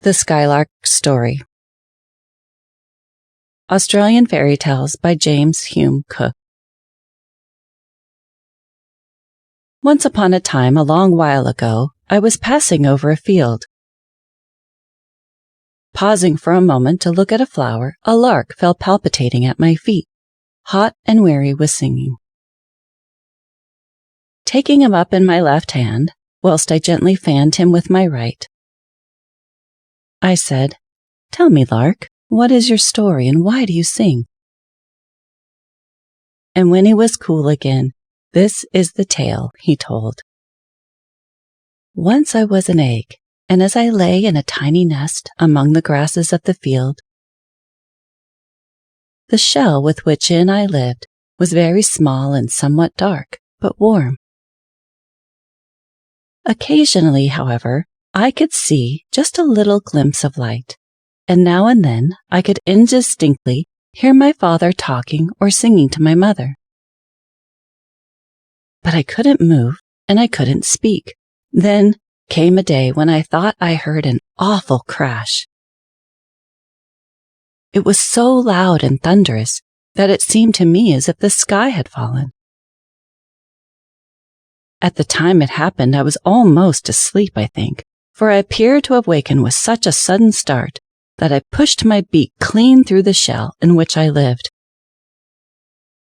The Skylark Story. Australian Fairy Tales by James Hume Cook. Once upon a time, a long while ago, I was passing over a field. Pausing for a moment to look at a flower, a lark fell palpitating at my feet, hot and weary with singing. Taking him up in my left hand, whilst I gently fanned him with my right, I said, "Tell me, lark, what is your story and why do you sing?" And when he was cool again, this is the tale he told. Once I was an egg, and as I lay in a tiny nest among the grasses of the field, the shell with which in I lived was very small and somewhat dark, but warm. Occasionally, however, I could see just a little glimpse of light, and now and then I could indistinctly hear my father talking or singing to my mother. But I couldn't move and I couldn't speak. Then came a day when I thought I heard an awful crash. It was so loud and thunderous that it seemed to me as if the sky had fallen. At the time it happened, I was almost asleep, I think, for I appeared to have wakened with such a sudden start that I pushed my beak clean through the shell in which I lived,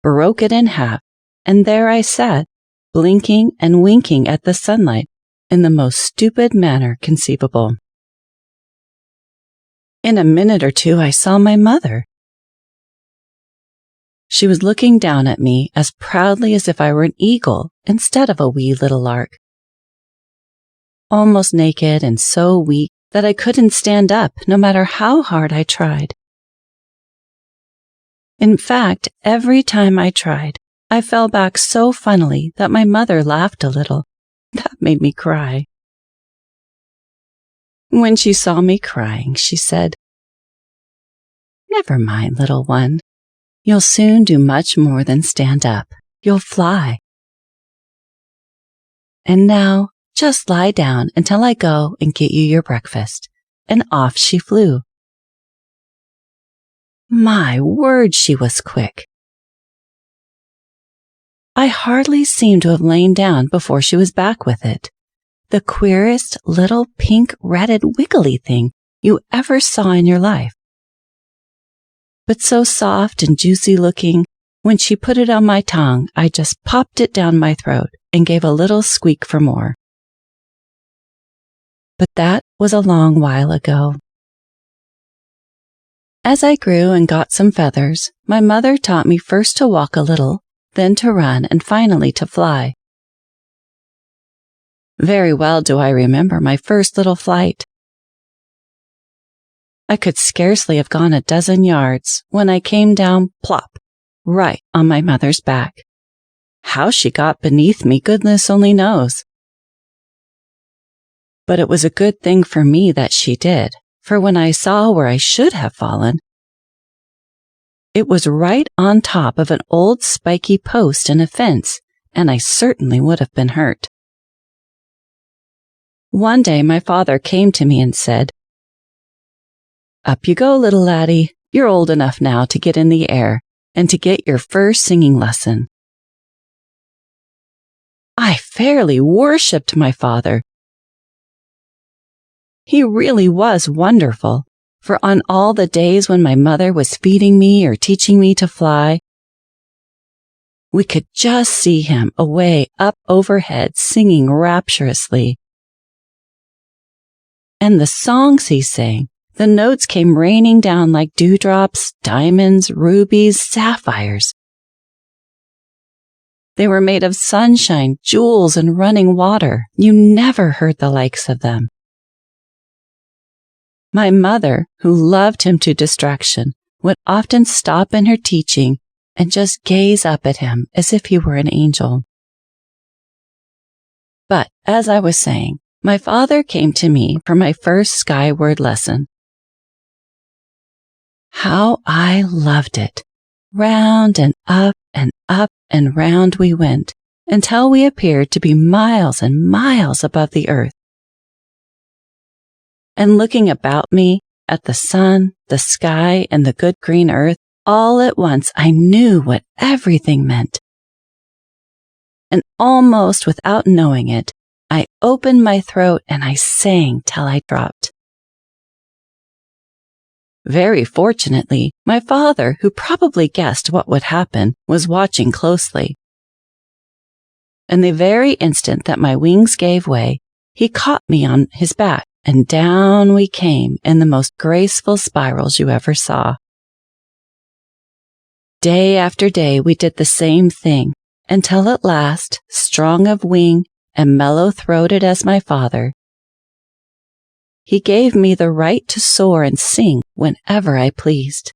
broke it in half, and there I sat, blinking and winking at the sunlight in the most stupid manner conceivable. In a minute or two I saw my mother. She was looking down at me as proudly as if I were an eagle instead of a wee little lark, almost naked and so weak that I couldn't stand up no matter how hard I tried. In fact, every time I tried, I fell back so funnily that my mother laughed a little. That made me cry. When she saw me crying, she said, "Never mind, little one. You'll soon do much more than stand up. You'll fly. And now, just lie down until I go and get you your breakfast." And off she flew. My word, she was quick. I hardly seemed to have lain down before she was back with it. The queerest little pink-ratted wiggly thing you ever saw in your life. But so soft and juicy looking, when she put it on my tongue, I just popped it down my throat and gave a little squeak for more. But that was a long while ago. As I grew and got some feathers, my mother taught me first to walk a little, then to run, and finally to fly. Very well do I remember my first little flight. I could scarcely have gone a dozen yards when I came down plop, right on my mother's back. How she got beneath me, goodness only knows. But it was a good thing for me that she did, for when I saw where I should have fallen, it was right on top of an old spiky post in a fence, and I certainly would have been hurt. One day my father came to me and said, "Up you go, little laddie. You're old enough now to get in the air and to get your first singing lesson." I fairly worshipped my father. He really was wonderful, for on all the days when my mother was feeding me or teaching me to fly, we could just see him away up overhead singing rapturously. And the songs he sang, the notes came raining down like dewdrops, diamonds, rubies, sapphires. They were made of sunshine, jewels, and running water. You never heard the likes of them. My mother, who loved him to distraction, would often stop in her teaching and just gaze up at him as if he were an angel. But, as I was saying, my father came to me for my first skyward lesson. How I loved it! Round and up and round we went, until we appeared to be miles and miles above the earth. and looking about me at the sun, the sky, and the good green earth, all at once I knew what everything meant. And almost without knowing it, I opened my throat and I sang till I dropped. Very fortunately, my father, who probably guessed what would happen, was watching closely. And the very instant that my wings gave way, he caught me on his back, and down we came in the most graceful spirals you ever saw. Day after day we did the same thing, until at last, strong of wing and mellow-throated as my father, he gave me the right to soar and sing whenever I pleased.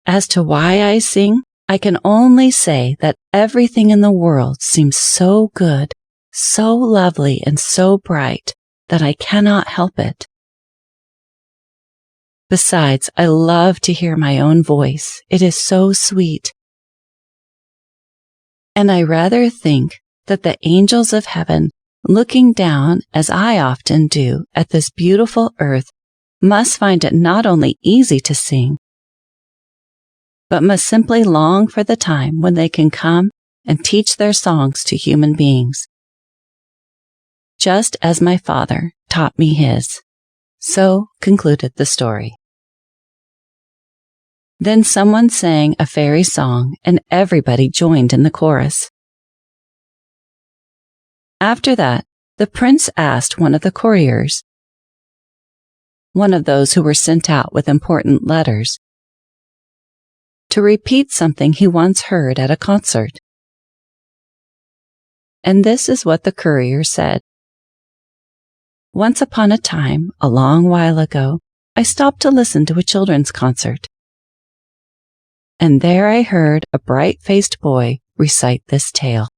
As to why I sing, I can only say that everything in the world seems so good, so lovely, and so bright that I cannot help it. Besides, I love to hear my own voice. It is so sweet. And I rather think that the angels of heaven, looking down, as I often do, at this beautiful earth, must find it not only easy to sing, but must simply long for the time when they can come and teach their songs to human beings. Just as my father taught me his. So concluded the story. Then someone sang a fairy song, and everybody joined in the chorus. After that, the prince asked one of the couriers, one of those who were sent out with important letters, to repeat something he once heard at a concert. And this is what the courier said. Once upon a time, a long while ago, I stopped to listen to a children's concert. And there I heard a bright-faced boy recite this tale.